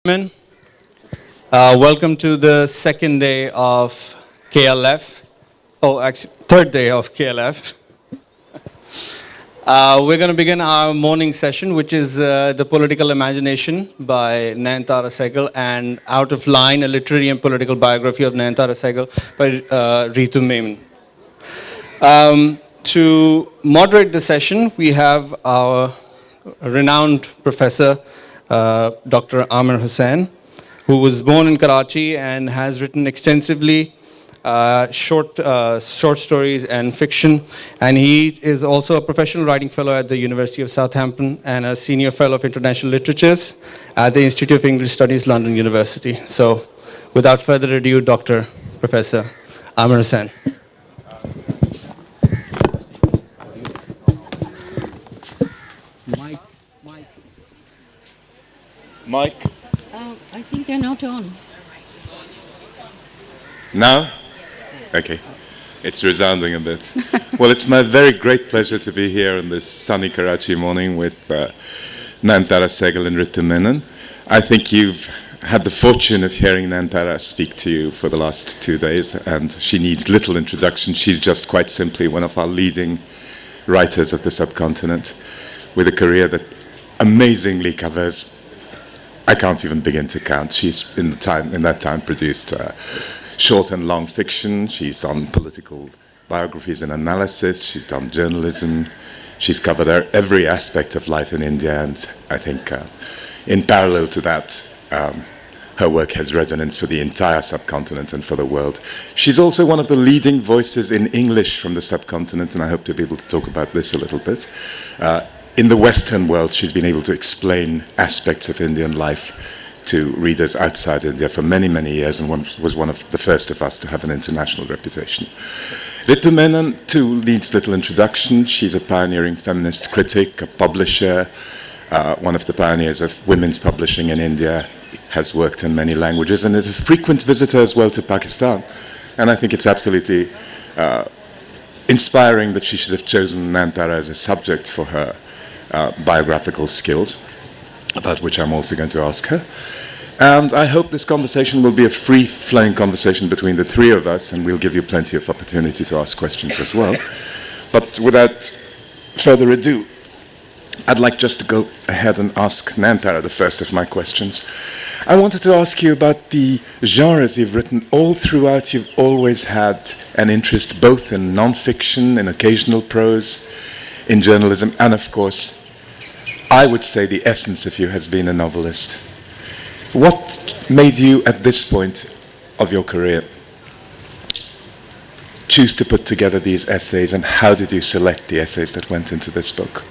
Gentlemen, welcome to the second day of KLF. Oh, actually, third day of KLF. We're going to begin our morning session, which is The Political Imagination by Nayantara Sahgal, and Out of Line, a literary and political biography of Nayantara Sahgal by Ritu Menon. To moderate the session, we have our renowned professor, Dr. Aamer Hussein, who was born in Karachi and has written extensively short stories and fiction. And he is also a professional writing fellow at the University of Southampton and a senior fellow of international literatures at the Institute of English Studies, London University. So without further ado, Dr. Professor Aamer Hussein. Mike? I think they're not on. Now? Okay. It's resounding a bit. Well, it's my very great pleasure to be here on this sunny Karachi morning with Nayantara Sahgal and Ritu Menon. I think you've had the fortune of hearing Nayantara speak to you for the last 2 days, and she needs little introduction. She's just quite simply one of our leading writers of the subcontinent, with a career that amazingly covers, I can't even begin to count. She's in that time produced short and long fiction. She's done political biographies and analysis. She's done journalism. She's covered every aspect of life in India, and I think in parallel to that, her work has resonance for the entire subcontinent and for the world. She's also one of the leading voices in English from the subcontinent, and I hope to be able to talk about this a little bit. In the Western world, she's been able to explain aspects of Indian life to readers outside India for many, many years, and was one of the first of us to have an international reputation. Ritu Menon, too, needs little introduction. She's a pioneering feminist critic, a publisher, one of the pioneers of women's publishing in India, has worked in many languages, and is a frequent visitor as well to Pakistan. And I think it's absolutely inspiring that she should have chosen Nayantara as a subject for her biographical skills, about which I'm also going to ask her. And I hope this conversation will be a free-flowing conversation between the three of us, and we'll give you plenty of opportunity to ask questions as well. But without further ado, I'd like just to go ahead and ask Nayantara the first of my questions. I wanted to ask you about the genres you've written. All throughout, you've always had an interest both in non-fiction, in occasional prose, in journalism, and of course, I would say the essence of you has been a novelist. What made you, at this point of your career, choose to put together these essays, and how did you select the essays that went into this book?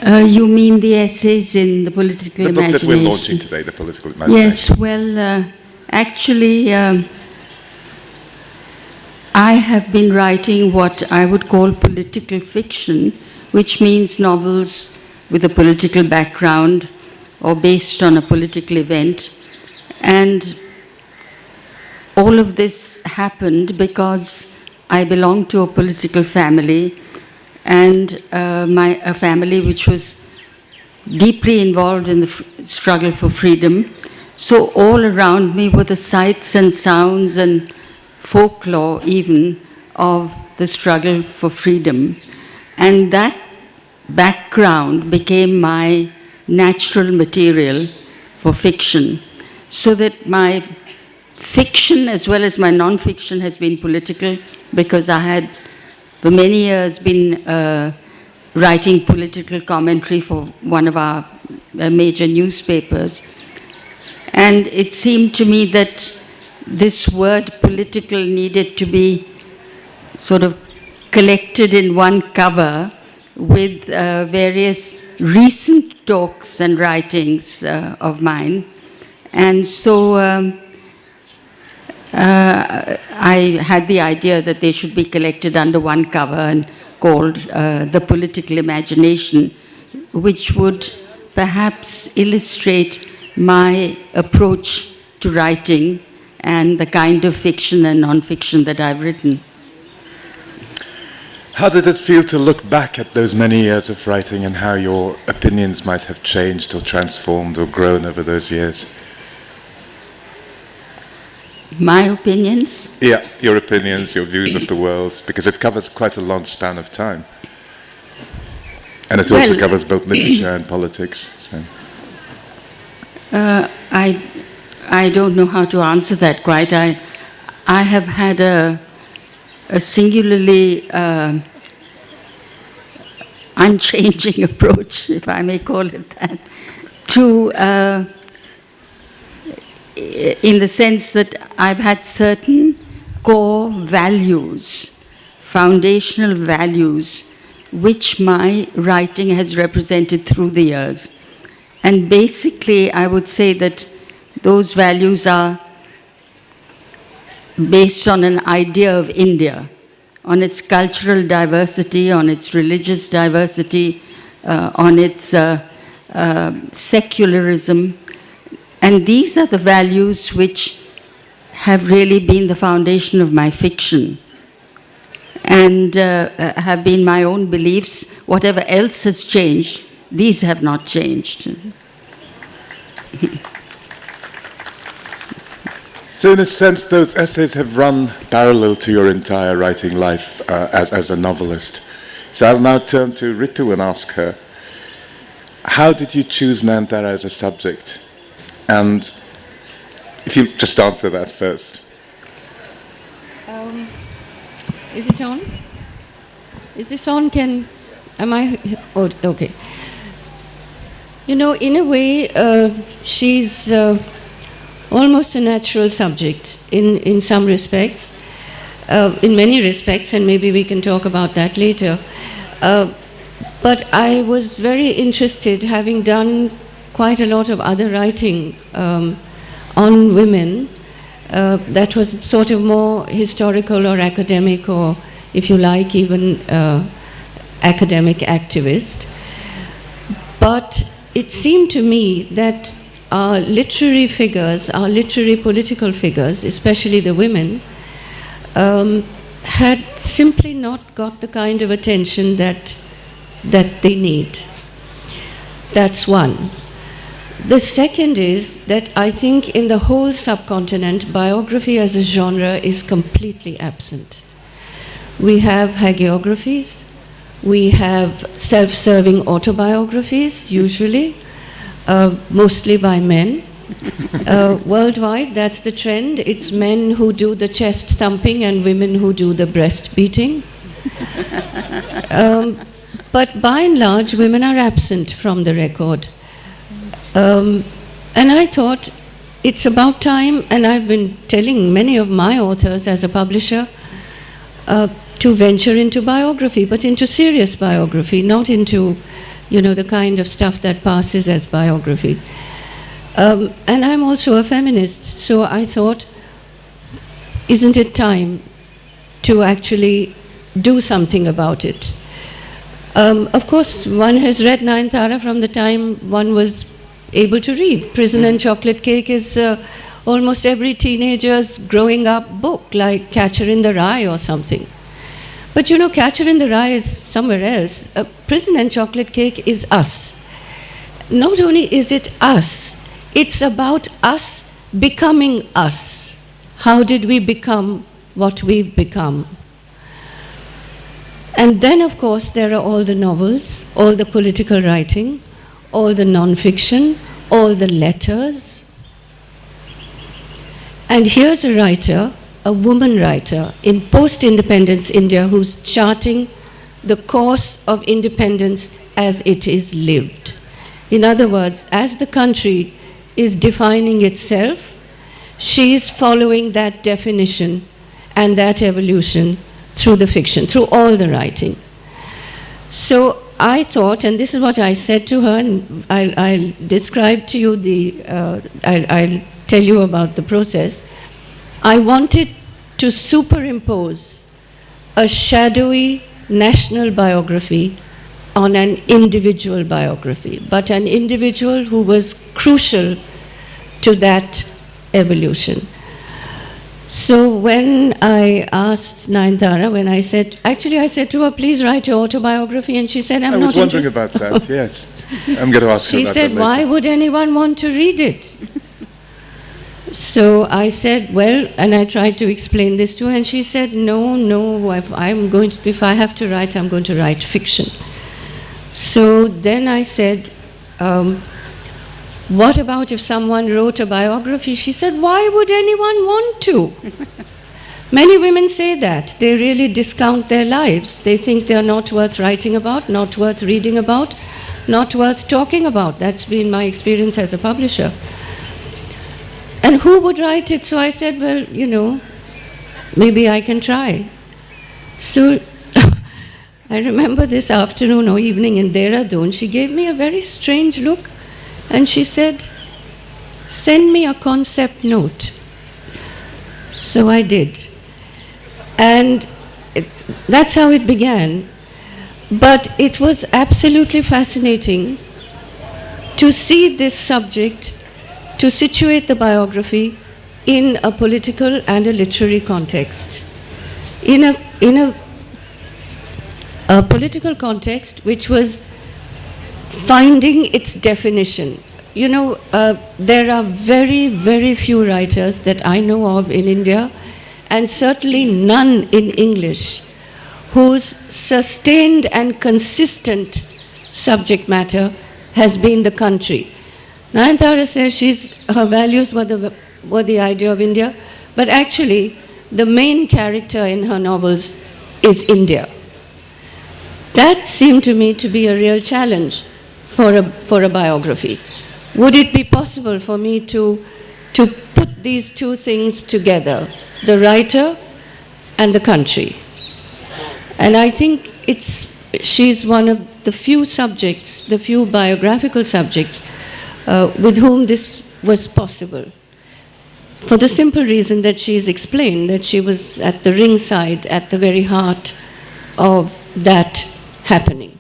You mean the essays in The Political Imagination? The book that we're launching today, The Political Imagination. Yes, well, actually, I have been writing what I would call political fiction, which means novels with a political background or based on a political event. And all of this happened because I belong to a political family, and a family which was deeply involved in the struggle for freedom. So all around me were the sights and sounds and folklore even of the struggle for freedom. And that background became my natural material for fiction, so that my fiction as well as my non-fiction has been political, because I had for many years been writing political commentary for one of our major newspapers. And it seemed to me that this word political needed to be sort of collected in one cover with various recent talks and writings of mine. And so I had the idea that they should be collected under one cover and called The Political Imagination, which would perhaps illustrate my approach to writing and the kind of fiction and non-fiction that I've written. How did it feel to look back at those many years of writing and how your opinions might have changed or transformed or grown over those years? My opinions? Yeah, your opinions, your views of the world, because it covers quite a long span of time. And it also covers both literature and politics. So. I don't know how to answer that quite. I have had a singularly unchanging approach, if I may call it that, to in the sense that I've had certain core values, foundational values, which my writing has represented through the years. And basically, I would say that those values are based on an idea of India, on its cultural diversity, on its religious diversity, on its secularism. And these are the values which have really been the foundation of my fiction and have been my own beliefs. Whatever else has changed, these have not changed. So in a sense, those essays have run parallel to your entire writing life as a novelist. So I'll now turn to Ritu and ask her, how did you choose Nayantara as a subject? And if you just answer that first. Is it on? Is this on? Am I? Oh, okay. You know, in a way, she's almost a natural subject in some respects, in many respects, and maybe we can talk about that later. But I was very interested, having done quite a lot of other writing on women, that was sort of more historical or academic, or if you like, even academic activist. But it seemed to me that our literary figures, our literary political figures, especially the women, had simply not got the kind of attention that they need. That's one. The second is that I think in the whole subcontinent, biography as a genre is completely absent. We have hagiographies, we have self-serving autobiographies, usually, mostly by men. Worldwide, that's the trend. It's men who do the chest thumping and women who do the breast beating. But by and large, women are absent from the record. And I thought it's about time, and I've been telling many of my authors as a publisher to venture into biography, but into serious biography, not into, the kind of stuff that passes as biography. And I'm also a feminist, so I thought, isn't it time to actually do something about it? Of course, one has read Nayantara from the time one was able to read. Prison and Chocolate Cake is almost every teenager's growing up book, like Catcher in the Rye or something. But Catcher in the Rye is somewhere else. Prison and Chocolate Cake is us. Not only is it us, it's about us becoming us. How did we become what we've become? And then, of course, there are all the novels, all the political writing, all the non-fiction, all the letters. And here's a writer, a woman writer, in post-independence India who's charting the course of independence as it is lived. In other words, as the country is defining itself, she is following that definition and that evolution through the fiction, through all the writing. So I thought, and this is what I said to her, and I'll describe to you I'll tell you about the process. I wanted to superimpose a shadowy national biography on an individual biography, but an individual who was crucial to that evolution. So when I asked Nayantara, when I said to her, please write your autobiography, and she said, I I'm was not wondering interested. about that, yes. I'm going to ask you She about said, that later. why would anyone want to read it? So I said, well, and I tried to explain this to her, and she said, no, if I have to write, I'm going to write fiction. So then I said, what about if someone wrote a biography? She said, why would anyone want to? Many women say that. They really discount their lives. They think they're not worth writing about, not worth reading about, not worth talking about. That's been my experience as a publisher. And who would write it? So I said, well, maybe I can try. So I remember this afternoon or evening in Dehradun, she gave me a very strange look and she said, send me a concept note. So I did. And that's how it began. But it was absolutely fascinating to see this subject, to situate the biography in a political and a literary context. In a political context which was finding its definition. There are very, very few writers that I know of in India, and certainly none in English, whose sustained and consistent subject matter has been the country. Nayantara says her values were the idea of India, but actually the main character in her novels is India. That seemed to me to be a real challenge for a biography. Would it be possible for me to put these two things together, the writer and the country? And I think she's one of the few subjects, the few biographical subjects with whom this was possible. For the simple reason that she's explained, that she was at the ringside, at the very heart of that happening.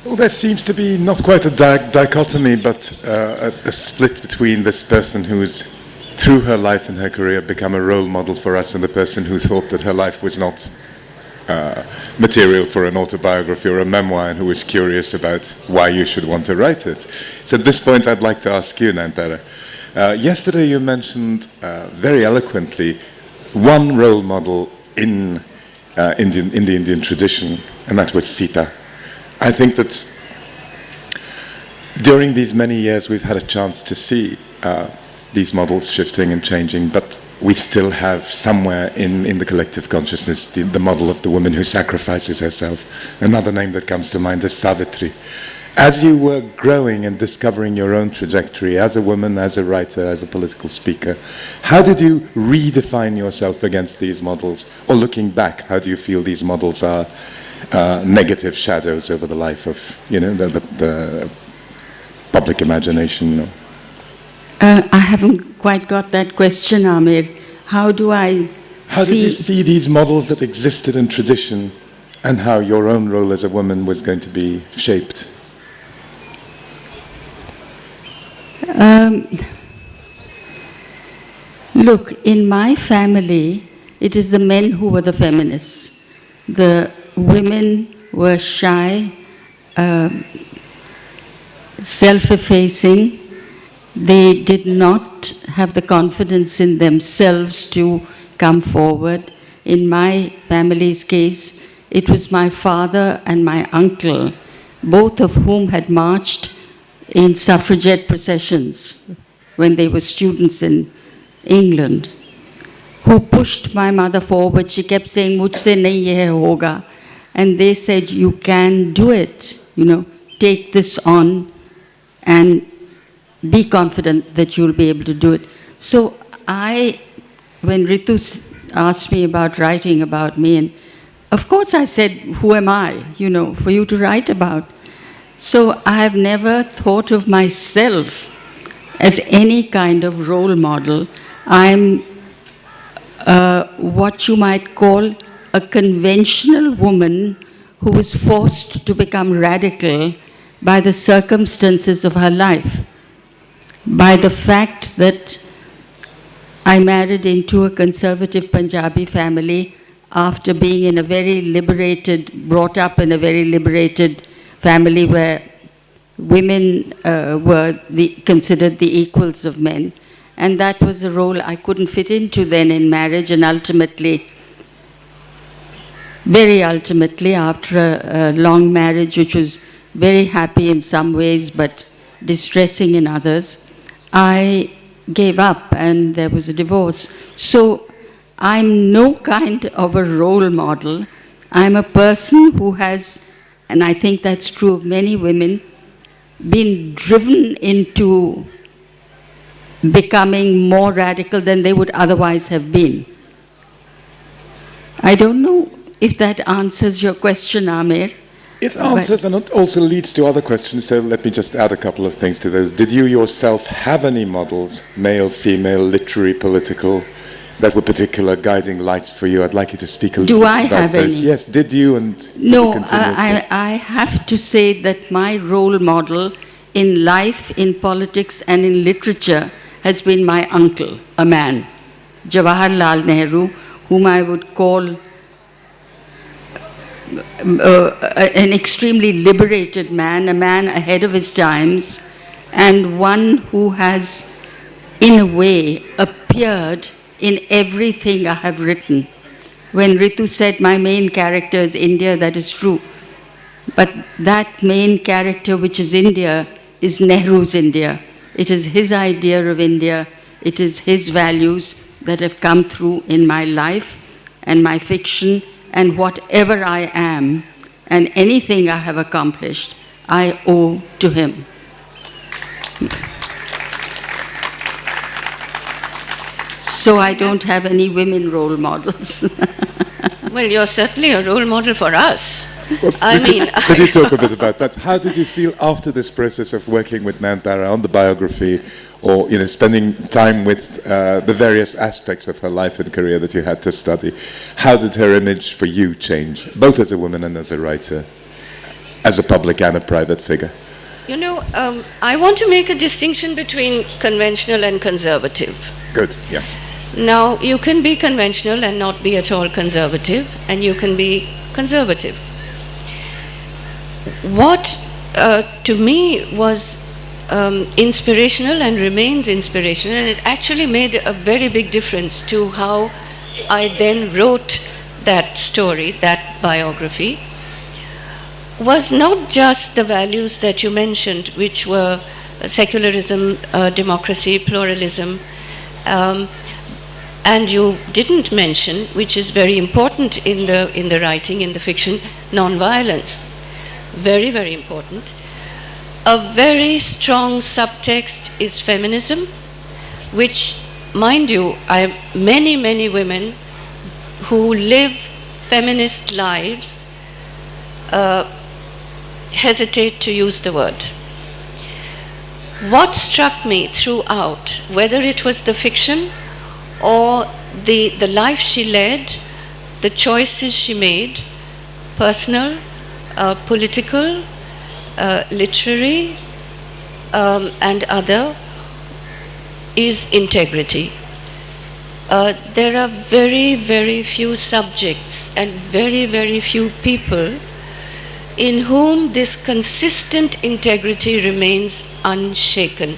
Well, there seems to be not quite a dichotomy, but a split between this person who has, through her life and her career, become a role model for us, and the person who thought that her life was not material for an autobiography or a memoir, and who was curious about why you should want to write it. So at this point, I'd like to ask you, Nayantara. Yesterday you mentioned very eloquently one role model in the Indian tradition, and that was Sita. I think that during these many years we've had a chance to see these models shifting and changing, but we still have somewhere in the collective consciousness the model of the woman who sacrifices herself. Another name that comes to mind is Savitri. As you were growing and discovering your own trajectory as a woman, as a writer, as a political speaker, how did you redefine yourself against these models? Or looking back, how do you feel these models are negative shadows over the life of, the public imagination? I haven't quite got that question, Aamer. How did you see these models that existed in tradition, and how your own role as a woman was going to be shaped? Look, in my family, it is the men who were the feminists. The women were shy, self-effacing. They did not have the confidence in themselves to come forward. In my family's case, it was my father and my uncle, both of whom had marched in suffragette processions when they were students in England, who pushed my mother forward. She kept saying, "Mujhse nahi ye hoga." And they said, "You can do it, take this on and be confident that you'll be able to do it." So when Ritu asked me about writing about me, and of course I said, who am I, for you to write about? So I have never thought of myself as any kind of role model. I'm what you might call a conventional woman who was forced to become radical by the circumstances of her life, by the fact that I married into a conservative Punjabi family after being in a very liberated, brought up in a very liberated family where women were considered the equals of men. And that was a role I couldn't fit into then in marriage, and ultimately, very ultimately, after a long marriage, which was very happy in some ways but distressing in others, I gave up and there was a divorce. So I'm no kind of a role model. I'm a person who has, and I think that's true of many women, been driven into becoming more radical than they would otherwise have been. I don't know if that answers your question, Aamer. It answers and it also leads to other questions, so let me just add a couple of things to those. Did you yourself have any models, male, female, literary, political, that were particular guiding lights for you? I'd like you to speak a little bit about those. Do I have any? Yes, did you? And no, I have to say that my role model in life, in politics and in literature has been my uncle, a man, Jawaharlal Nehru, whom I would call an extremely liberated man, a man ahead of his times, and one who has, in a way, appeared in everything I have written. When Ritu said my main character is India, that is true. But that main character, which is India, is Nehru's India. It is his idea of India. It is his values that have come through in my life and my fiction, and whatever I am and anything I have accomplished, I owe to him. So I don't have any women role models. Well, you're certainly a role model for us. Well, could you talk a bit about that? How did you feel after this process of working with Nayantara on the biography, or spending time with the various aspects of her life and career that you had to study? How did her image for you change, both as a woman and as a writer, as a public and a private figure? I want to make a distinction between conventional and conservative. Good, yes. Now, you can be conventional and not be at all conservative, and you can be conservative. What, to me, was inspirational and remains inspirational, and it actually made a very big difference to how I then wrote that story, that biography, was not just the values that you mentioned, which were secularism, democracy, pluralism, and you didn't mention, which is very important in the writing, in the fiction, non-violence. Very, very important. A very strong subtext is feminism, which, mind you, many, many women who live feminist lives hesitate to use the word. What struck me throughout, whether it was the fiction or the life she led, the choices she made, personal, political, literary, and other, is integrity. There are very, very few subjects and very, very few people in whom this consistent integrity remains unshaken.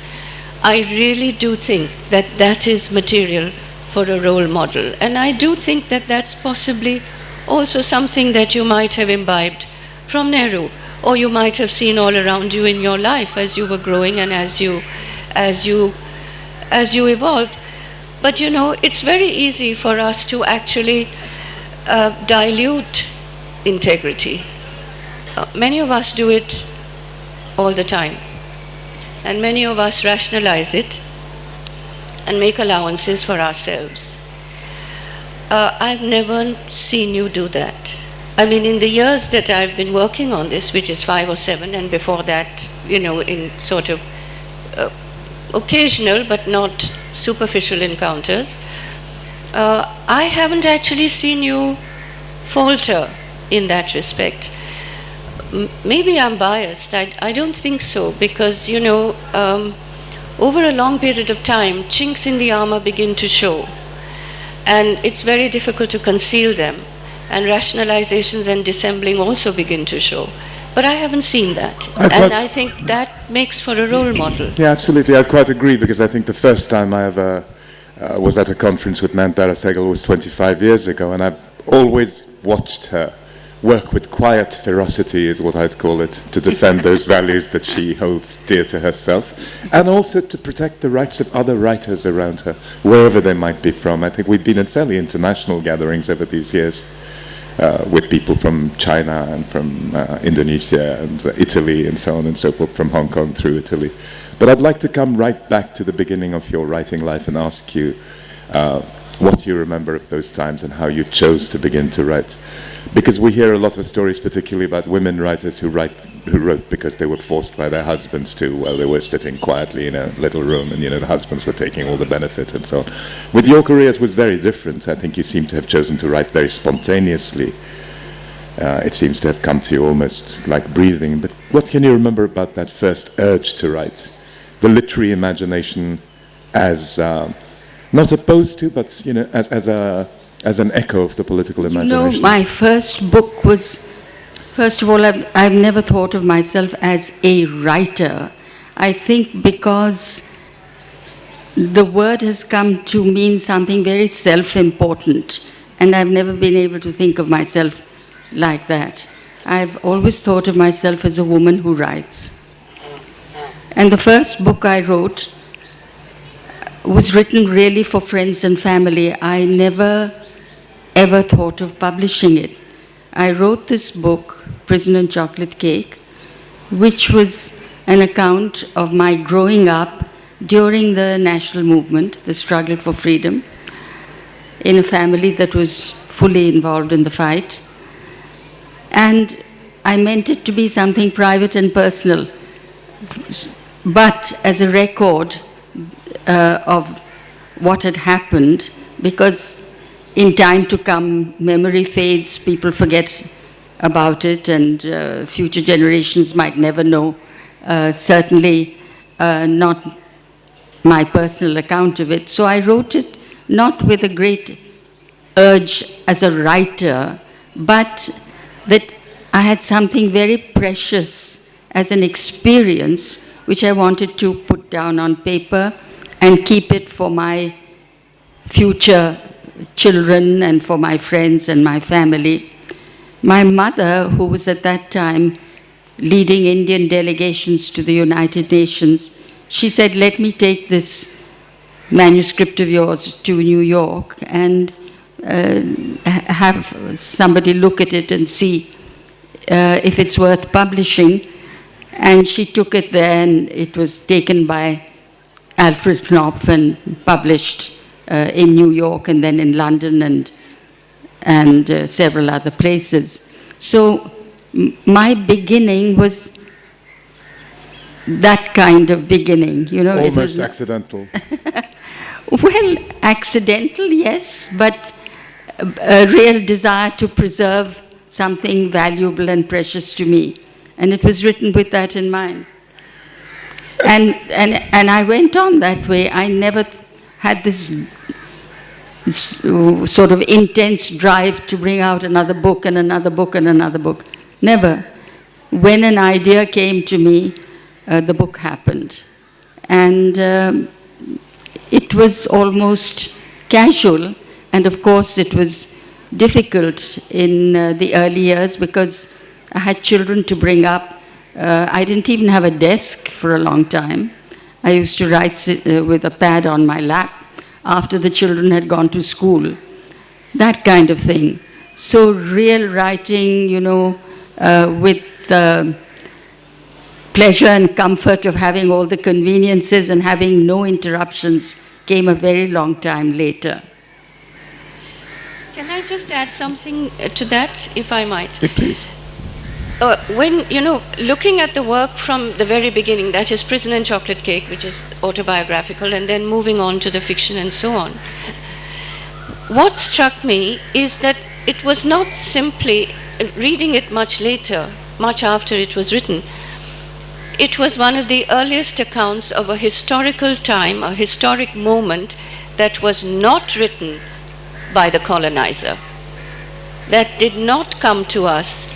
I really do think that that is material for a role model. And I do think that that's possibly also something that you might have imbibed from Nehru, or you might have seen all around you in your life as you were growing and as you evolved. But it's very easy for us to actually dilute integrity. Many of us do it all the time, and many of us rationalize it and make allowances for ourselves. I've never seen you do that. I mean, in the years that I've been working on this, which is 5 or 7, and before that, in sort of occasional but not superficial encounters, I haven't actually seen you falter in that respect. Maybe I'm biased. I don't think so, because, over a long period of time, chinks in the armor begin to show. And it's very difficult to conceal them. And rationalizations and dissembling also begin to show. But I haven't seen that. And I think that makes for a role model. Yeah, absolutely. I'd quite agree, because I think the first time I ever was at a conference with Nayantara Sahgal was 25 years ago, and I've always watched her work with quiet ferocity, is what I'd call it, to defend those values that she holds dear to herself, and also to protect the rights of other writers around her, wherever they might be from. I think we've been in fairly international gatherings over these years, with people from China and from Indonesia and Italy and so on and so forth, from Hong Kong through Italy. But I'd like to come right back to the beginning of your writing life and ask you what you remember of those times and how you chose to begin to write. Because we hear a lot of stories, particularly about women writers who wrote because they were forced by their husbands to, while they were sitting quietly in a little room, and the husbands were taking all the benefit and so on. With your career, it was very different. I think you seem to have chosen to write very spontaneously. It seems to have come to you almost like breathing. But what can you remember about that first urge to write? The literary imagination as not opposed to, but as an echo of the political imagination. My first book was, first of all, I've never thought of myself as a writer. I think because the word has come to mean something very self-important, and I've never been able to think of myself like that. I've always thought of myself as a woman who writes. And the first book I wrote was written really for friends and family. I never ever thought of publishing it. I wrote this book, Prison and Chocolate Cake, which was an account of my growing up during the national movement, the struggle for freedom, in a family that was fully involved in the fight. And I meant it to be something private and personal, but as a record of what had happened, because in time to come, memory fades, people forget about it, and future generations might never know. Certainly not my personal account of it. So I wrote it not with a great urge as a writer, but that I had something very precious as an experience, which I wanted to put down on paper and keep it for my future children and for my friends and my family. My mother, who was at that time leading Indian delegations to the United Nations, she said, let me take this manuscript of yours to New York and have somebody look at it and see if it's worth publishing. And she took it there, and it was taken by Alfred Knopf and published in New York, and then in London and several other places. So my beginning was that kind of beginning, Almost accidental. Well, accidental, yes, but a real desire to preserve something valuable and precious to me. And it was written with that in mind. And I went on that way. I never had this sort of intense drive to bring out another book and another book and another book. Never. When an idea came to me, the book happened. And it was almost casual. And of course, it was difficult in the early years because I had children to bring up. I didn't even have a desk for a long time. I used to write with a pad on my lap after the children had gone to school, that kind of thing. So real writing, with the pleasure and comfort of having all the conveniences and having no interruptions came a very long time later. Can I just add something to that, if I might? Yeah, please. When, looking at the work from the very beginning, that is Prison and Chocolate Cake, which is autobiographical, and then moving on to the fiction and so on, what struck me is that it was not simply, reading it much later, much after it was written, it was one of the earliest accounts of a historical time, a historic moment that was not written by the colonizer, that did not come to us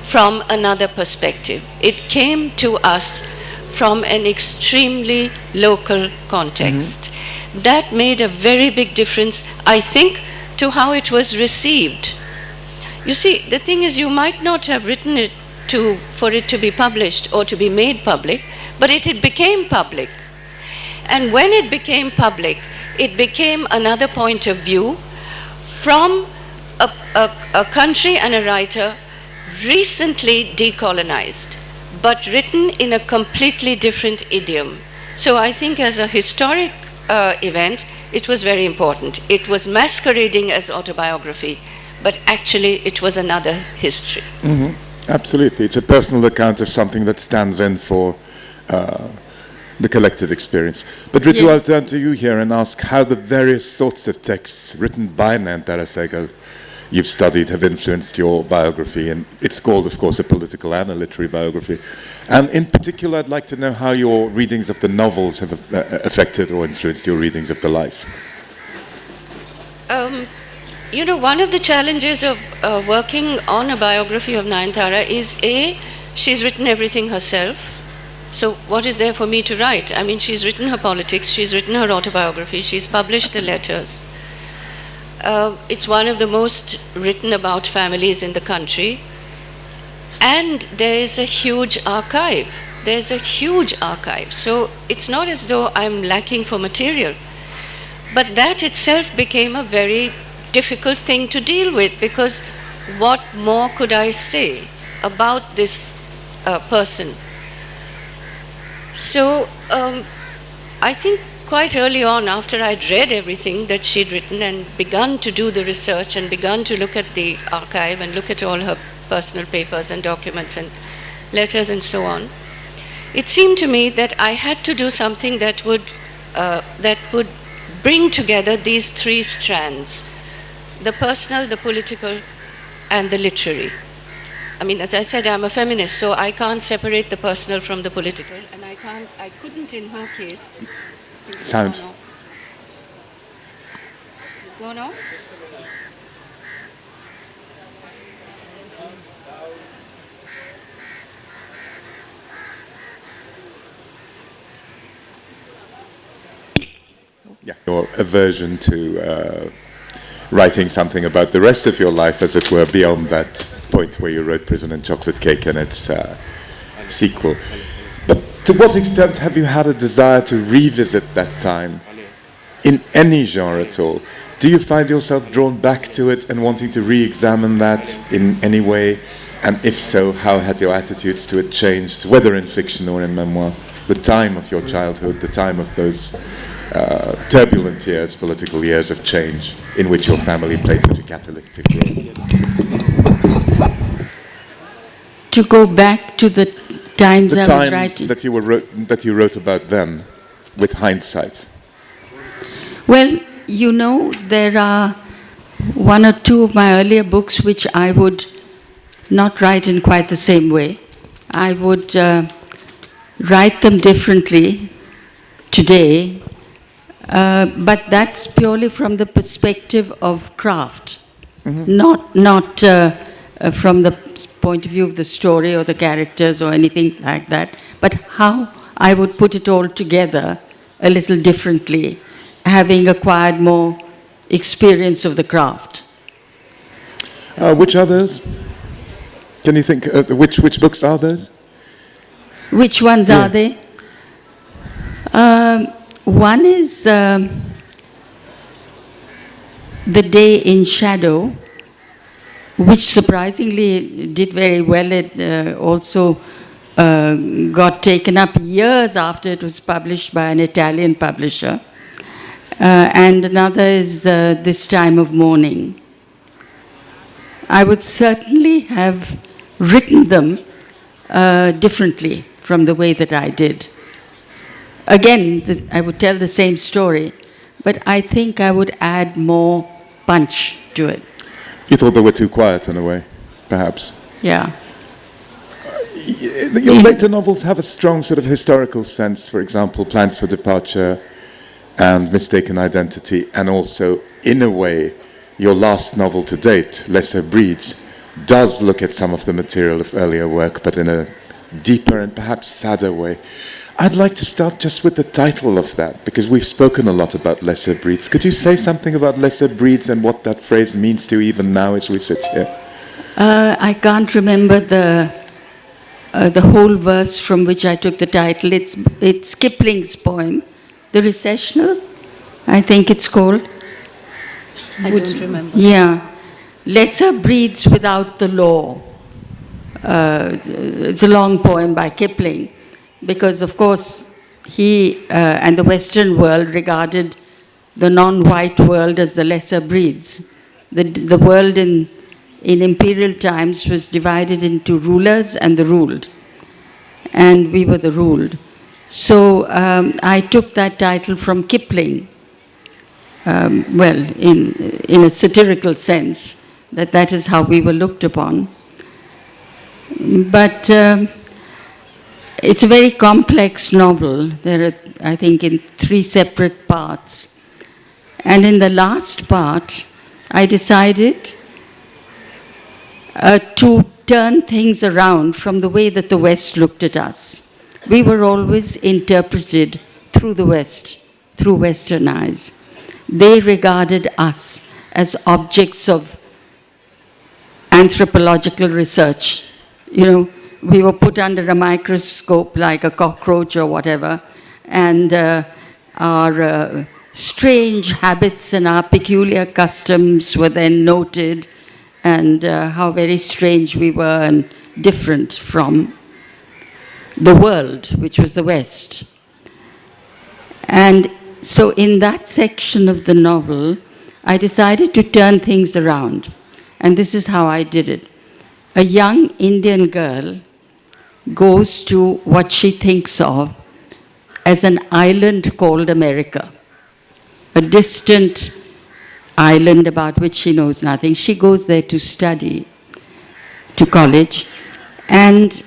from another perspective. It came to us from an extremely local context. That made a very big difference, I think, to how it was received. You see, the thing is, you might not have written it for it to be published or to be made public, but it became public. And when it became public, it became another point of view from a country and a writer recently decolonized, but written in a completely different idiom. So I think as a historic event, it was very important. It was masquerading as autobiography, but actually it was another history. Absolutely. It's a personal account of something that stands in for the collective experience. But Ritu, I'll turn to you here and ask how the various sorts of texts written by Nayantara Sahgal you've studied have influenced your biography. And it's called, of course, a political and a literary biography. And in particular, I'd like to know how your readings of the novels have affected or influenced your readings of the life. You know, one of the challenges of working on a biography of Nayantara is, she's written everything herself. So what is there for me to write? I mean, she's written her politics, she's written her autobiography, she's published the letters. It's one of the most written about families in the country. And there is a huge archive. There's a huge archive. So it's not as though I'm lacking for material. But that itself became a very difficult thing to deal with, because what more could I say about this person? So I think quite early on, after I'd read everything that she'd written and begun to do the research and begun to look at the archive and look at all her personal papers and documents and letters and so on, it seemed to me that I had to do something that would bring together these three strands: the personal, the political, and the literary. I mean, as I said, I'm a feminist, so I can't separate the personal from the political, and I couldn't in her case. Sound. Is it gone off? Yeah. Your aversion to writing something about the rest of your life, as it were, beyond that point where you wrote Prison and Chocolate Cake and its sequel. But to what extent have you had a desire to revisit that time in any genre at all? Do you find yourself drawn back to it and wanting to re-examine that in any way? And if so, how have your attitudes to it changed, whether in fiction or in memoir? The time of your childhood, the time of those turbulent years, political years of change, in which your family played such a catalytic role. To go back to the times I was times writing. that you wrote about then, with hindsight. Well, you know, there are one or two of my earlier books which I would not write in quite the same way. I would write them differently today, but that's purely from the perspective of craft, not from the point of view of the story or the characters or anything like that, but how I would put it all together a little differently, having acquired more experience of the craft. Which are those? Can you think, which books are those? Which ones are they? One is The Day in Shadow, which surprisingly did very well. It also got taken up years after it was published by an Italian publisher. And another is This Time of Mourning. I would certainly have written them differently from the way that I did. Again, I would tell the same story, but I think I would add more punch to it. You thought they were too quiet in a way, perhaps? Yeah. Your later novels have a strong sort of historical sense, for example, Plans for Departure and Mistaken Identity, and also, in a way, your last novel to date, Lesser Breeds, does look at some of the material of earlier work, but in a deeper and perhaps sadder way. I'd like to start just with the title of that, because we've spoken a lot about Lesser Breeds. Could you say something about Lesser Breeds and what that phrase means to you even now as we sit here? I can't remember the whole verse from which I took the title. It's Kipling's poem, The Recessional, I think it's called. I don't remember. Yeah. Lesser breeds without the law. It's a long poem by Kipling, because, of course, he and the Western world regarded the non-white world as the lesser breeds. The world in imperial times was divided into rulers and the ruled, and we were the ruled. So I took that title from Kipling, in a satirical sense, that is how we were looked upon. But it's a very complex novel. There are, I think, in 3 separate parts. And in the last part, I decided to turn things around from the way that the West looked at us. We were always interpreted through the West, through Western eyes. They regarded us as objects of anthropological research. You know, we were put under a microscope like a cockroach or whatever, and our strange habits and our peculiar customs were then noted, and how very strange we were and different from the world, which was the West. And so in that section of the novel, I decided to turn things around. And this is how I did it. A young Indian girl goes to what she thinks of as an island called America, a distant island about which she knows nothing. She goes there to study, to college, and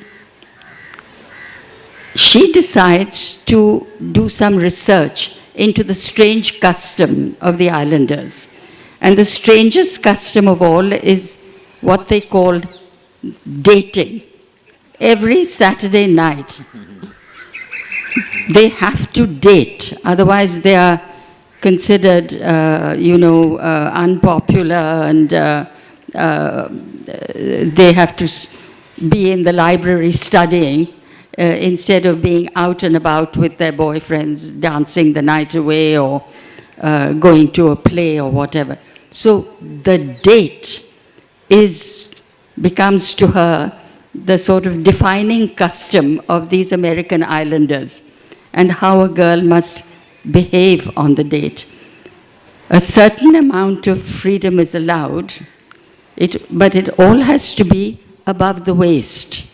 she decides to do some research into the strange custom of the islanders. And the strangest custom of all is what they called dating. Every Saturday night, they have to date, otherwise they are considered, unpopular, and they have to be in the library studying instead of being out and about with their boyfriends, dancing the night away or going to a play or whatever. So the date becomes to her the sort of defining custom of these American islanders, and how a girl must behave on the date. A certain amount of freedom is allowed, but it all has to be above the waist.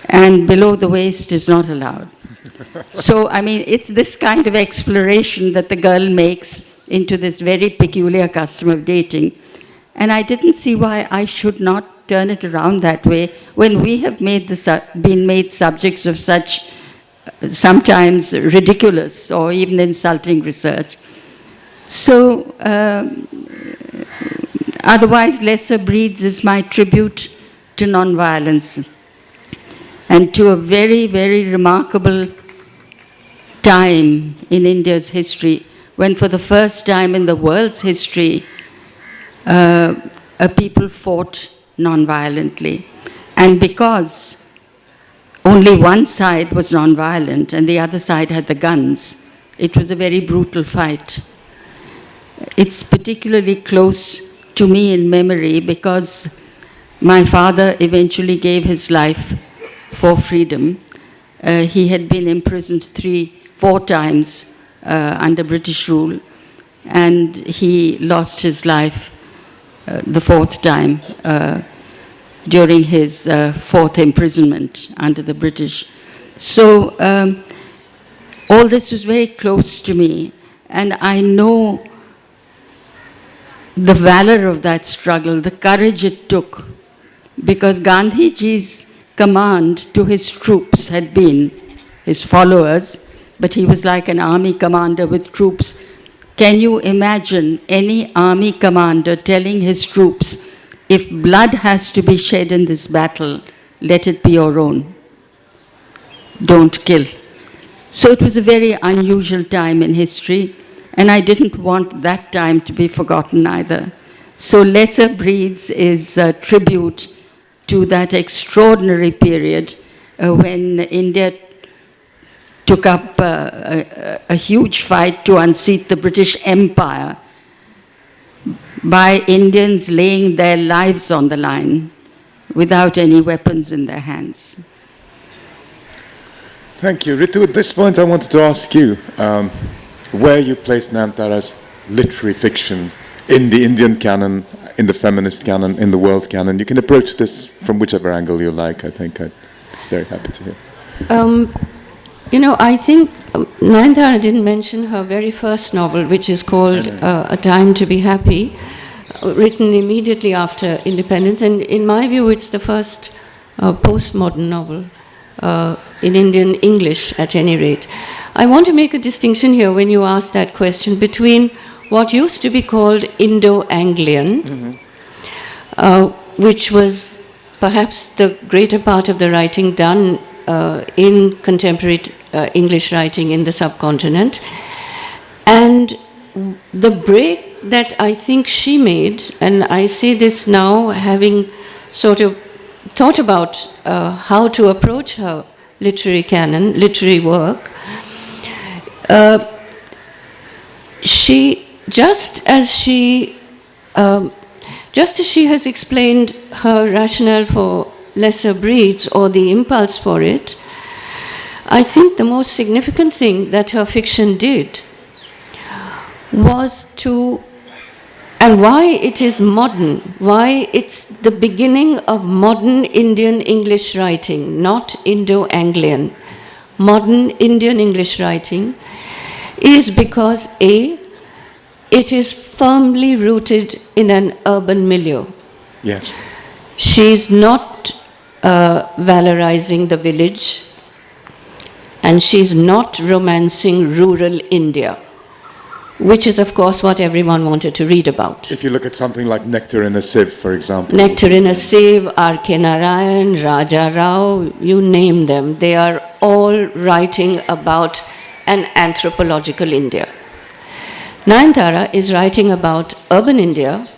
And below the waist is not allowed. So, I mean, it's this kind of exploration that the girl makes into this very peculiar custom of dating. And I didn't see why I should not turn it around that way when we have been made subjects of such sometimes ridiculous or even insulting research. So, otherwise, Lesser Breeds is my tribute to nonviolence and to a very, very remarkable time in India's history when, for the first time in the world's history, a people fought non-violently. And because only one side was non-violent and the other side had the guns, it was a very brutal fight. It's particularly close to me in memory because my father eventually gave his life for freedom. He had been imprisoned 3-4 times under British rule, and he lost his life the 4th time during his 4th imprisonment under the British. So all this was very close to me, and I know the valor of that struggle, the courage it took, because Gandhiji's command to his troops had been, his followers, but he was like an army commander with troops. Can you imagine any army commander telling his troops, if blood has to be shed in this battle, let it be your own. Don't kill. So it was a very unusual time in history, and I didn't want that time to be forgotten either. So Lesser Breeds is a tribute to that extraordinary period when India took up a huge fight to unseat the British Empire by Indians laying their lives on the line without any weapons in their hands. Thank you. Ritu, at this point I wanted to ask you where you place Nayantara's literary fiction in the Indian canon, in the feminist canon, in the world canon. You can approach this from whichever angle you like. I think I'm very happy to hear. I think Nayantara didn't mention her very first novel, which is called A Time to Be Happy, written immediately after independence. And in my view, it's the first postmodern novel in Indian English, at any rate. I want to make a distinction here when you ask that question between what used to be called Indo-Anglian, which was perhaps the greater part of the writing done in contemporary English writing in the subcontinent, and the break that I think she made, and I say this now having sort of thought about how to approach her literary canon, literary work, she, just as she has explained her rationale for Lesser Breeds, or the impulse for it, I think the most significant thing that her fiction did was to, and why it is modern, why it's the beginning of modern Indian English writing, not Indo-Anglian, modern Indian English writing, is because A, it is firmly rooted in an urban milieu. Yes. She's not valorizing the village, and she's not romancing rural India, which is, of course, what everyone wanted to read about. If you look at something like Nectar in a Sieve, for example. Nectar in a Sieve, R.K. Narayan, Raja Rao, you name them, they are all writing about an anthropological India. Nayantara is writing about urban India,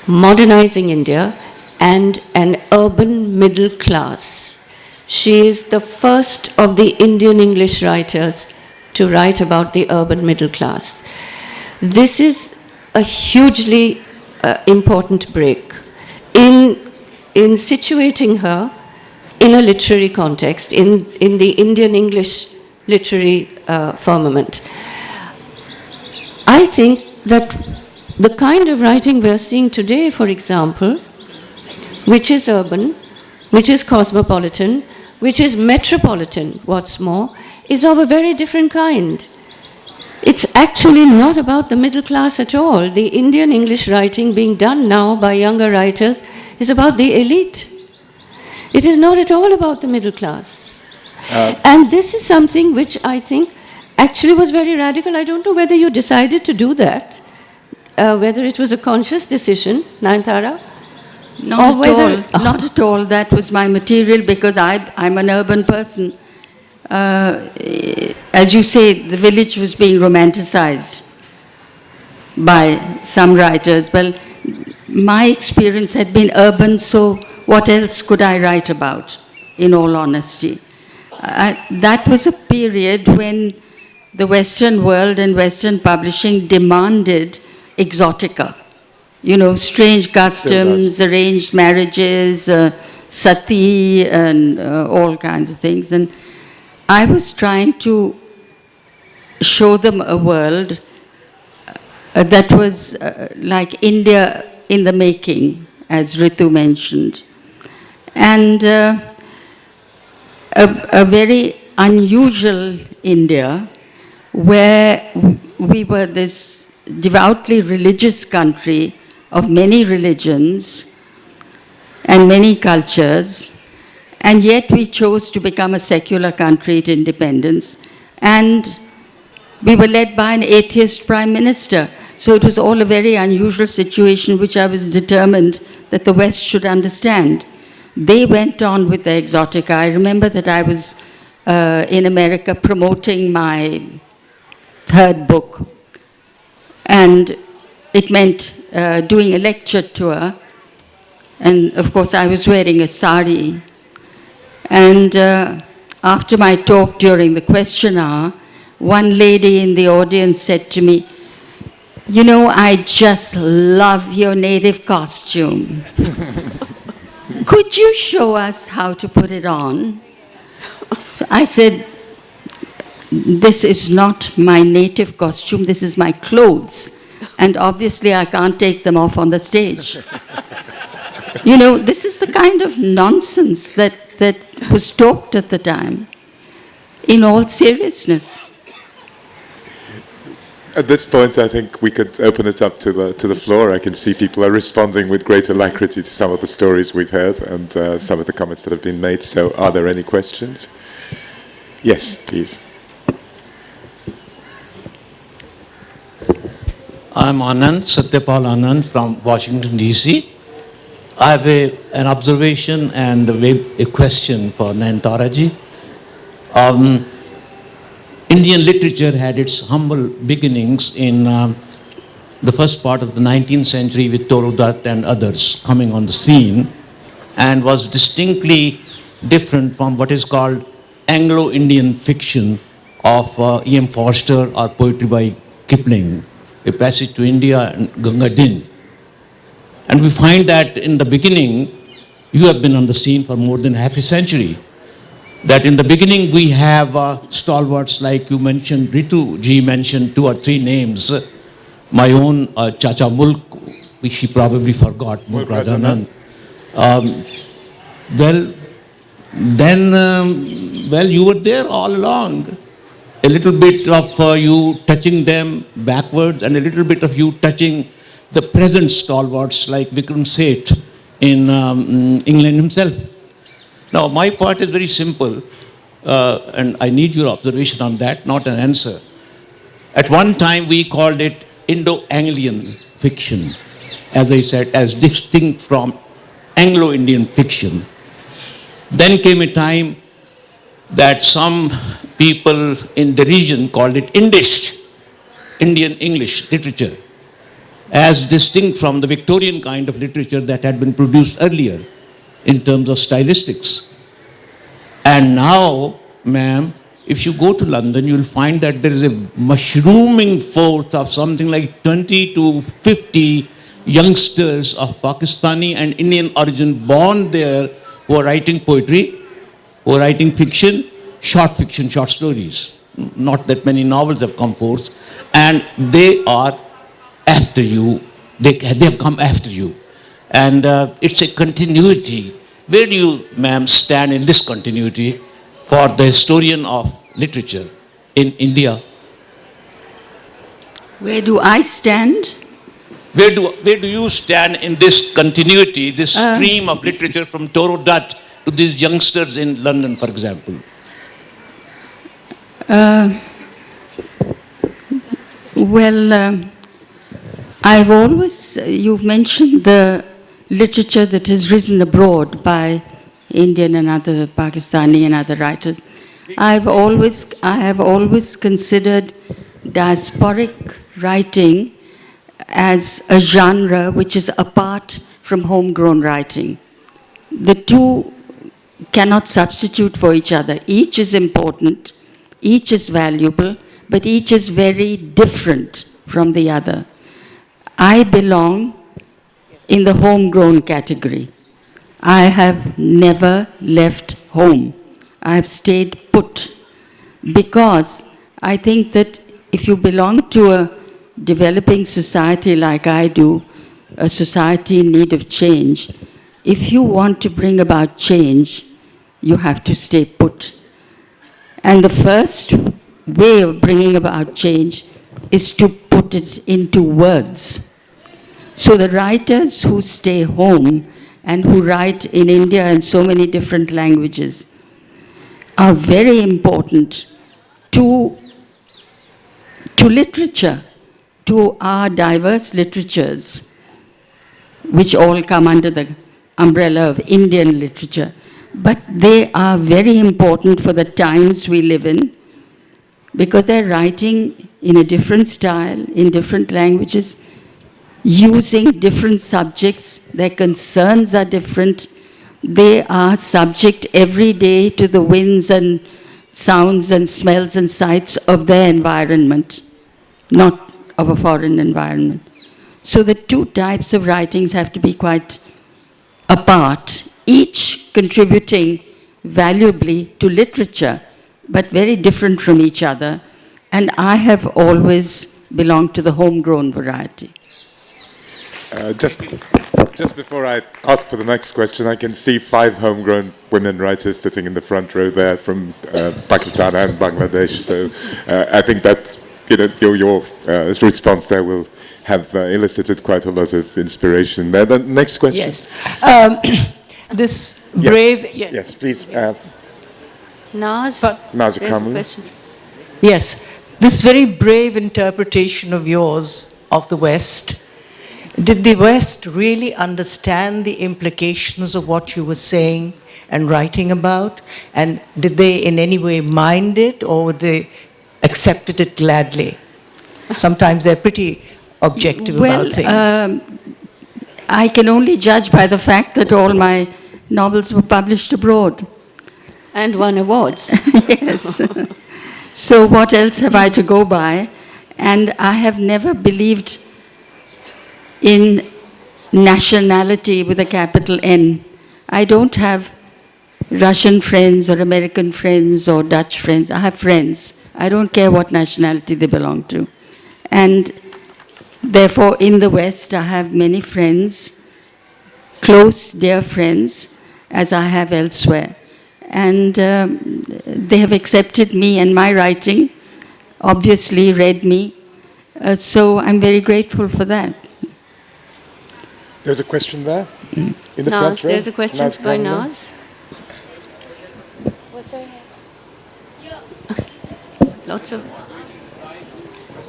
modernizing India, and an urban middle class. She is the first of the Indian English writers to write about the urban middle class. This is a hugely important break in situating her in a literary context, in the Indian English literary firmament. I think that the kind of writing we're seeing today, for example, which is urban, which is cosmopolitan, which is metropolitan, what's more, is of a very different kind. It's actually not about the middle class at all. The Indian English writing being done now by younger writers is about the elite. It is not at all about the middle class. And this is something which I think actually was very radical. I don't know whether you decided to do that, whether it was a conscious decision, Nayantara. Not at all. That was my material, because I'm an urban person. As you say, the village was being romanticized by some writers. Well, my experience had been urban, so what else could I write about, in all honesty? That was a period when the Western world and Western publishing demanded exotica. You know, strange customs, arranged marriages, sati, and all kinds of things. And I was trying to show them a world that was like India in the making, as Ritu mentioned. And a very unusual India, where we were this devoutly religious country of many religions and many cultures, And yet we chose to become a secular country at independence. And we were led by an atheist prime minister. So it was all a very unusual situation, which I was determined that the West should understand. They went on with their exotica. I remember that I was in America promoting my third book. And it meant doing a lecture tour. And of course, I was wearing a sari. And after my talk during the question hour, one lady in the audience said to me, "You know, I just love your native costume. Could you show us how to put it on?" So I said, "This is not my native costume, this is my clothes. And obviously I can't take them off on the stage." You know, this is the kind of nonsense that was talked at the time, in all seriousness. At this point, I think we could open it up to the floor. I can see people are responding with great alacrity to some of the stories we've heard and some of the comments that have been made. So are there any questions? Yes, please. I'm Anand, Satyapal Anand from Washington, D.C. I have an observation and a question for Nayantara ji. Indian literature had its humble beginnings in the first part of the 19th century with Toro Dutt and others coming on the scene, and was distinctly different from what is called Anglo-Indian fiction of E.M. Forster or poetry by Kipling, A Passage to India and Ganga Din. And we find that in the beginning, you have been on the scene for more than half a century, that in the beginning we have stalwarts like you mentioned, Ritu ji mentioned 2 or 3 names. My own Chacha Mulk, which she probably forgot, Mulk Rajanand. Well, you were there all along. A little bit of you touching them backwards and a little bit of you touching the present stalwarts like Vikram Seth in England himself. Now, my part is very simple, and I need your observation on that, not an answer. At one time, we called it Indo-Anglian fiction, as I said, as distinct from Anglo-Indian fiction. Then came a time that some people in the region called it Indish, Indian English literature, as distinct from the Victorian kind of literature that had been produced earlier in terms of stylistics. And now, ma'am, if you go to London, you'll find that there is a mushrooming force of something like 20 to 50 youngsters of Pakistani and Indian origin born there who are writing poetry, who are writing fiction, short stories. Not that many novels have come forth, and they are after you. They have come after you. And it's a continuity. Where do you, ma'am, stand in this continuity for the historian of literature in India? Where do I stand? Where do you stand in this continuity, this stream of literature from Toro Dutt to these youngsters in London, for example? I've always, you've mentioned the literature that has risen abroad by Indian and other Pakistani and other writers. I have always considered diasporic writing as a genre which is apart from homegrown writing. The two cannot substitute for each other. Each is important, each is valuable, but each is very different from the other. I belong in the homegrown category. I have never left home. I have stayed put because I think that if you belong to a developing society like I do, a society in need of change, if you want to bring about change, you have to stay put. And the first way of bringing about change is to put it into words. So the writers who stay home and who write in India in so many different languages are very important to literature, to our diverse literatures, which all come under the umbrella of Indian literature. But they are very important for the times we live in, because they're writing in a different style, in different languages, using different subjects. Their concerns are different. They are subject every day to the winds and sounds and smells and sights of their environment, not of a foreign environment. So the two types of writings have to be quite apart, each contributing valuably to literature, but very different from each other. And I have always belonged to the homegrown variety. Just before I ask for the next question, I can see 5 homegrown women writers sitting in the front row there from Pakistan and Bangladesh. So I think that your response there will have elicited quite a lot of inspiration there. The next question. Yes. This brave... Yes, yes please. Naz, Naz, there's a question. Yes. This very brave interpretation of yours of the West, did the West really understand the implications of what you were saying and writing about? And did they in any way mind it, or they accepted it gladly? Sometimes they're pretty objective about things. I can only judge by the fact that all my novels were published abroad. And won awards. Yes. So what else have I to go by? And I have never believed in nationality with a capital N. I don't have Russian friends or American friends or Dutch friends. I have friends. I don't care what nationality they belong to. And therefore, in the West, I have many friends, close, dear friends, as I have elsewhere. And they have accepted me and my writing, obviously read me. So I'm very grateful for that. There's a question there in the Naz, front row. there's a question Naz by Kamala. Naz. Lots of...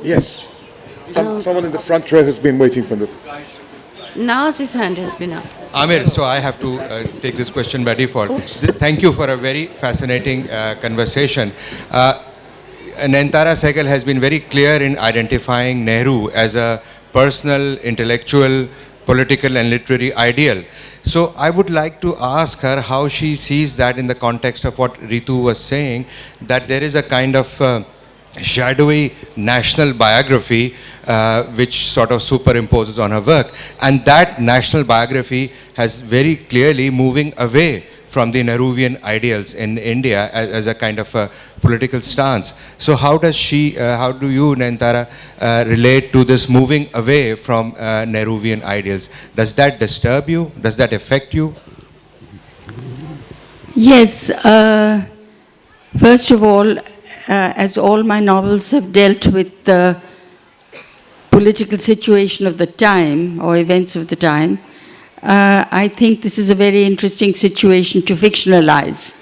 Yes. Someone in the front row has been waiting for the... Naz's hand has been up. Aamer, so I have to take this question by default. Thank you for a very fascinating conversation. Nayantara Sahgal has been very clear in identifying Nehru as a personal, intellectual, political and literary ideal. So I would like to ask her how she sees that in the context of what Ritu was saying, that there is a kind of shadowy national biography which sort of superimposes on her work, and that national biography has very clearly moving away from the Nehruvian ideals in India as a kind of a political stance. So how does she, how do you, Nayantara, relate to this moving away from Nehruvian ideals? Does that disturb you? Does that affect you? Yes. First of all, as all my novels have dealt with the political situation of the time or events of the time, I think this is a very interesting situation to fictionalize,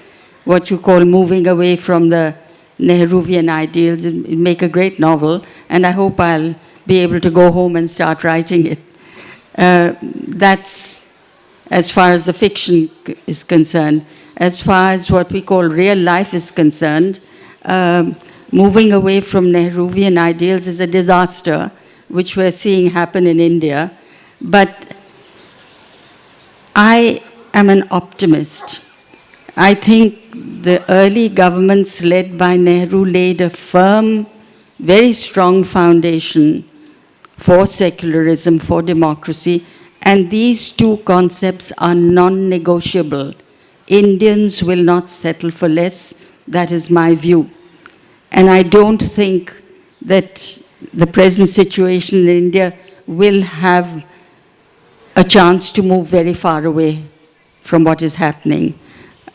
what you call moving away from the Nehruvian ideals. It make a great novel, and I hope I'll be able to go home and start writing it. That's as far as the fiction is concerned. As far as what we call real life is concerned, moving away from Nehruvian ideals is a disaster, which we're seeing happen in India. But I am an optimist. I think the early governments led by Nehru laid a firm, very strong foundation for secularism, for democracy, and these two concepts are non-negotiable. Indians will not settle for less. That is my view. And I don't think that the present situation in India will have a chance to move very far away from what is happening.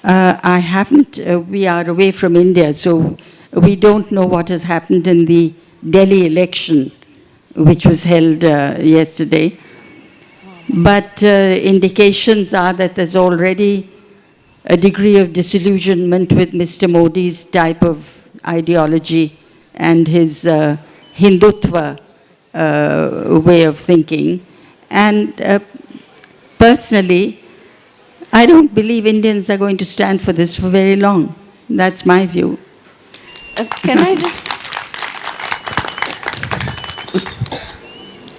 We are away from India, so we don't know what has happened in the Delhi election, which was held yesterday. But indications are that there's already a degree of disillusionment with Mr. Modi's type of ideology and his Hindutva way of thinking. And personally, I don't believe Indians are going to stand for this for very long. That's my view. Can I just...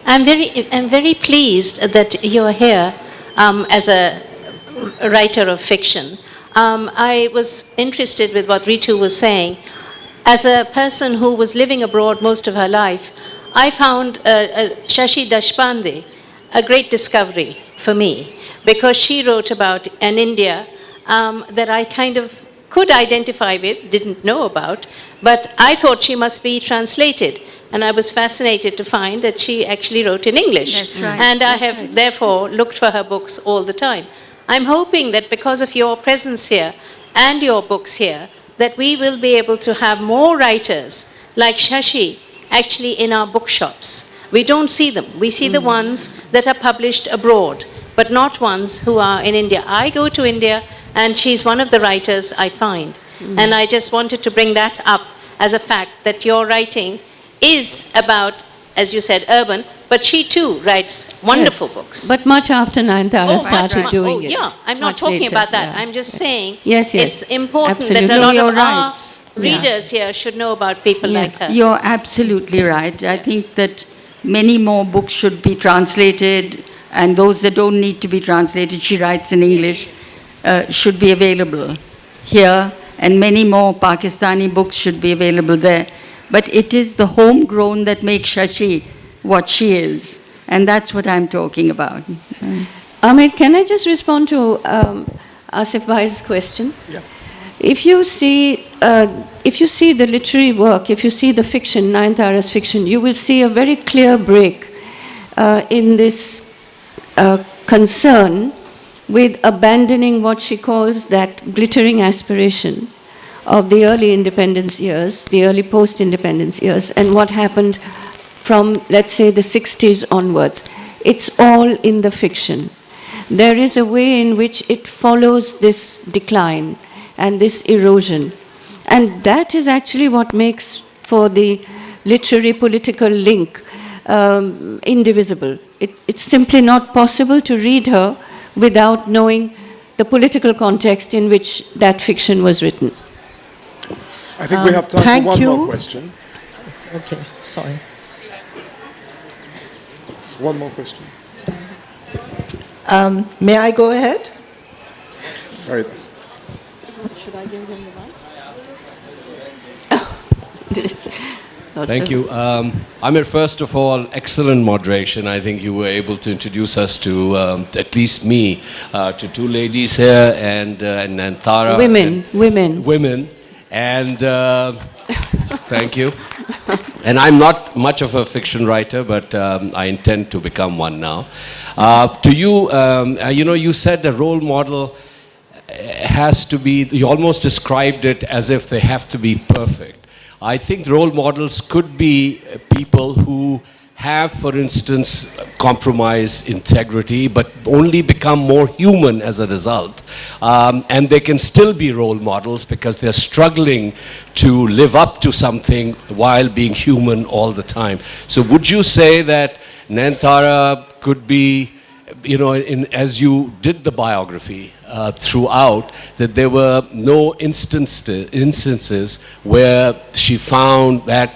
I'm very pleased that you're here as a writer of fiction. I was interested with what Ritu was saying. As a person who was living abroad most of her life, I found Shashi Deshpande a great discovery for me, because she wrote about an India that I kind of could identify with, didn't know about, but I thought she must be translated. And I was fascinated to find that she actually wrote in English. That's right. And I have therefore looked for her books all the time. I'm hoping that because of your presence here and your books here, that we will be able to have more writers like Shashi actually in our bookshops. We don't see them. We see the ones that are published abroad, but not ones who are in India. I go to India and she's one of the writers I find. And I just wanted to bring that up as a fact, that your writing is about, as you said, urban, but she too writes wonderful books. But much after Nayantara started doing it. Yeah, I'm not Much talking later, about that. yeah. I'm just saying Yes, it's important absolutely. that a lot No, of you're our right. readers here should know about people like her. You're absolutely right. I think that many more books should be translated, and those that don't need to be translated, she writes in English, should be available here, and many more Pakistani books should be available there. But it is the homegrown that makes Shashi what she is, and that's what I'm talking about. Aamer, can I just respond to Asif Bhai's question? Yeah. If you see the literary work, if you see the fiction, Nayantara's fiction, you will see a very clear break in this concern with abandoning what she calls that glittering aspiration of the early independence years, the early post-independence years, and what happened from, let's say, the 60s onwards. It's all in the fiction. There is a way in which it follows this decline and this erosion. And that is actually what makes for the literary political link indivisible. It's simply not possible to read her without knowing the political context in which that fiction was written. I think we have time thank for one you. more question. Okay, sorry. It's one more question. May I go ahead? Sorry, that's... Should I give him the mic? Thank you. Aamer, first of all, excellent moderation. I think you were able to introduce us to, at least me, to two ladies here and Nayantara. Women. And thank you. And I'm not much of a fiction writer, but I intend to become one now. To you, you said a role model has to be, you almost described it as if they have to be perfect. I think role models could be people who have, for instance, compromised integrity, but only become more human as a result. And they can still be role models because they're struggling to live up to something while being human all the time. So would you say that Nayantara could be, as you did the biography throughout, that there were no instances where she found that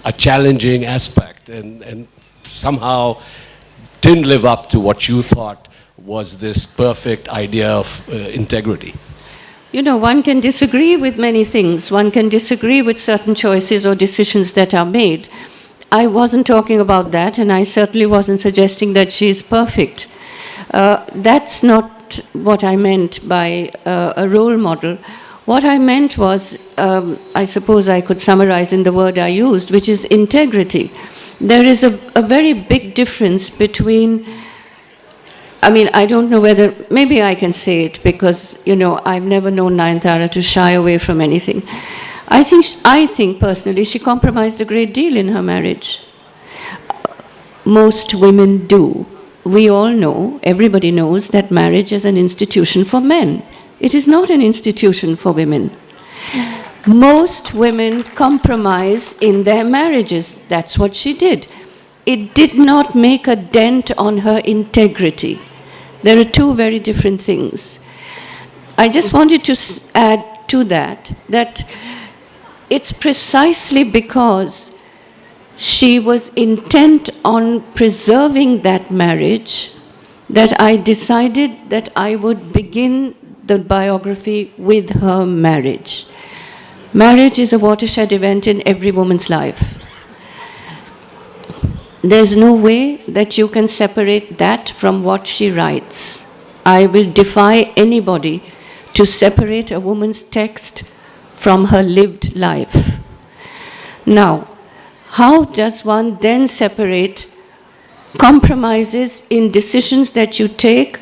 a challenging aspect and somehow didn't live up to what you thought was this perfect idea of integrity? One can disagree with many things. One can disagree with certain choices or decisions that are made. I wasn't talking about that, and I certainly wasn't suggesting that she's perfect. That's not what I meant by a role model. What I meant was, I suppose I could summarize in the word I used, which is integrity. There is a very big difference between, I don't know whether, maybe I can say it because, I've never known Nayantara to shy away from anything. I think personally she compromised a great deal in her marriage. Most women do. we all know, everybody knows, that marriage is an institution for men. It is not an institution for women. Most women compromise in their marriages. That's what she did. It did not make a dent on her integrity. There are two very different things. I just wanted to add to that it's precisely because she was intent on preserving that marriage that I decided that I would begin the biography with her marriage. Marriage is a watershed event in every woman's life. There's no way that you can separate that from what she writes. I will defy anybody to separate a woman's text from her lived life. Now, how does one then separate compromises in decisions that you take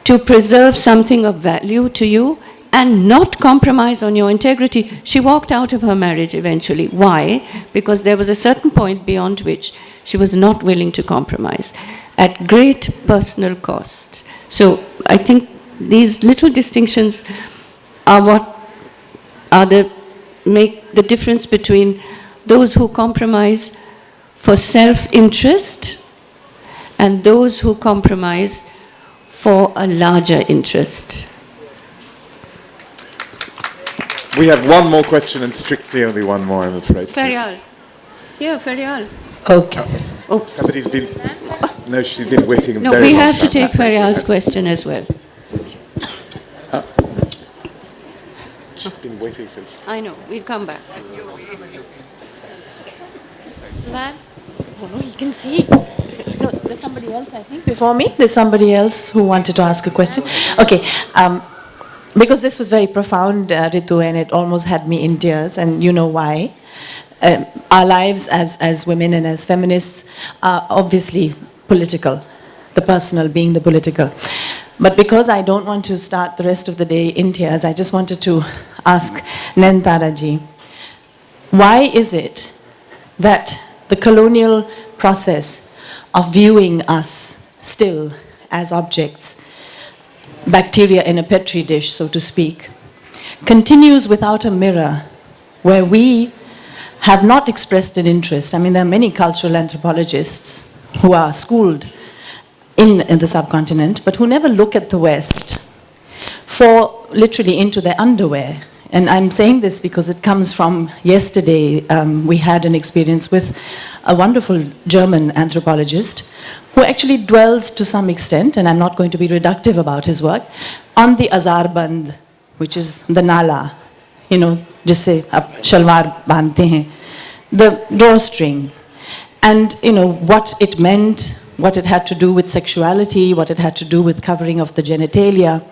to preserve something of value to you and not compromise on your integrity? She walked out of her marriage eventually. Why? Because there was a certain point beyond which she was not willing to compromise at great personal cost. So I think these little distinctions are what make the difference between those who compromise for self-interest and those who compromise for a larger interest. We have one more question and strictly only one more, I'm afraid. Feryal. Yeah, Feryal. Okay. Oops. Somebody's been... No, she's been waiting a No, very we long have to time. take Feryal's question as well. She's been waiting since... I know, we'll come back. Ma'am? Oh, no, you can see. No, there's somebody else, I think, before me. There's somebody else who wanted to ask a question. Okay. Because this was very profound, Ritu, and it almost had me in tears, and you know why. Our lives as women and as feminists are obviously political, the personal being the political. But because I don't want to start the rest of the day in tears, I just wanted to ask Nayantara ji, why is it that the colonial process of viewing us still as objects, bacteria in a petri dish, so to speak, continues without a mirror where we have not expressed an interest? I mean, there are many cultural anthropologists who are schooled in the subcontinent, but who never look at the West for literally into their underwear. And I'm saying this because it comes from yesterday. We had an experience with a wonderful German anthropologist who actually dwells to some extent, and I'm not going to be reductive about his work, on the Azarband, which is the nala, you know, jisse aap shalwar bandhte hain, the drawstring, and you know what it meant, what it had to do with sexuality, what it had to do with covering of the genitalia.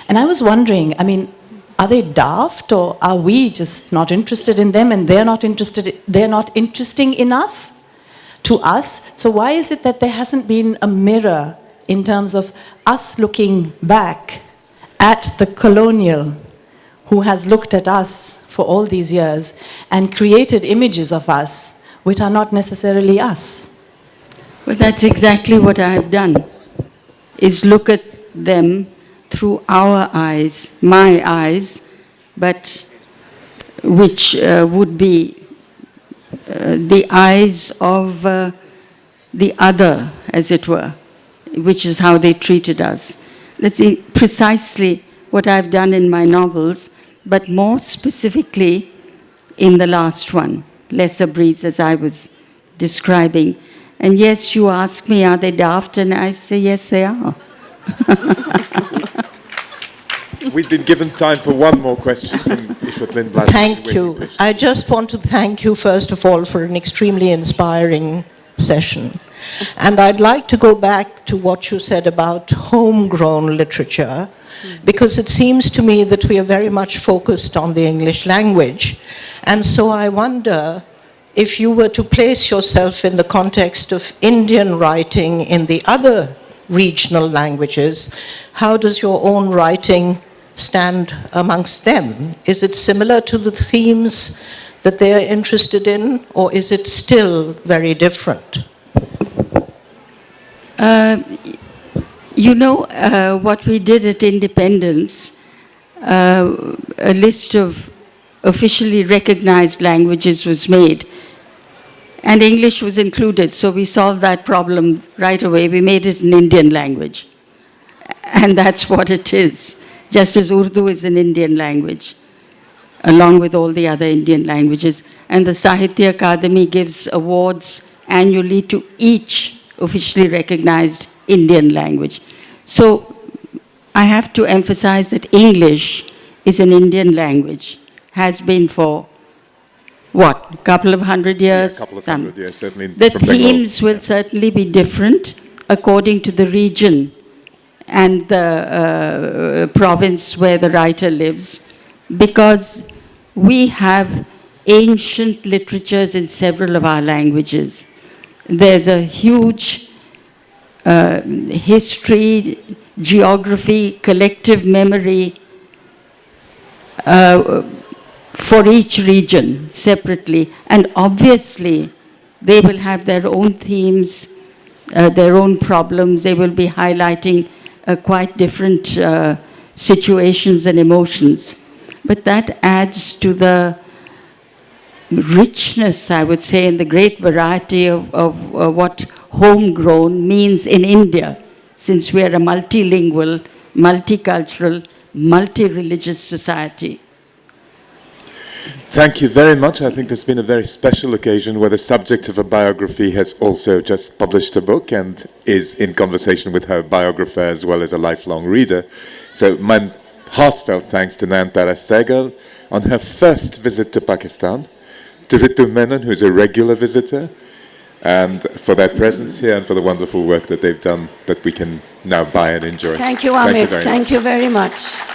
And I was wondering, I mean, are they daft, or are we just not interested in them and they're not interesting enough to us? So why is it that there hasn't been a mirror in terms of us looking back at the colonial who has looked at us for all these years and created images of us which are not necessarily us? Well, that's exactly what I've done, is look at them through our eyes, my eyes, but which would be the eyes of the other, as it were, which is how they treated us. That's precisely what I've done in my novels, but more specifically in the last one, Lesser Breeds, as I was describing. And yes, you ask me, are they daft? And I say, yes, they are. We've been given time for one more question from Ishwat Lindblad. Thank you. I just want to thank you, first of all, for an extremely inspiring session. And I'd like to go back to what you said about homegrown literature, because it seems to me that we are very much focused on the English language. And so I wonder, if you were to place yourself in the context of Indian writing in the other regional languages, how does your own writing stand amongst them? Is it similar to the themes that they are interested in, or is it still very different? What we did at independence, a list of officially recognized languages was made, and English was included, so we solved that problem right away. We made it an Indian language, and that's what it is, just as Urdu is an Indian language, along with all the other Indian languages. And the Sahitya Akademi gives awards annually to each officially recognized Indian language. So I have to emphasize that English is an Indian language, has been for, what, a couple of hundred years? Yeah, a couple of hundred years, certainly. The themes will certainly be different according to the region and the province where the writer lives, because we have ancient literatures in several of our languages. There's a huge history, geography, collective memory for each region separately. And obviously, they will have their own themes, their own problems. They will be highlighting quite different situations and emotions. But that adds to the richness, I would say, and the great variety of what homegrown means in India, since we are a multilingual, multicultural, multi-religious society. Thank you very much. I think this has been a very special occasion where the subject of a biography has also just published a book and is in conversation with her biographer as well as a lifelong reader. So my heartfelt thanks to Nayantara Sahgal on her first visit to Pakistan, to Ritu Menon, who's a regular visitor, and for their presence here and for the wonderful work that they've done that we can now buy and enjoy. Thank you, Aamer. Thank you very much. Thank you very much.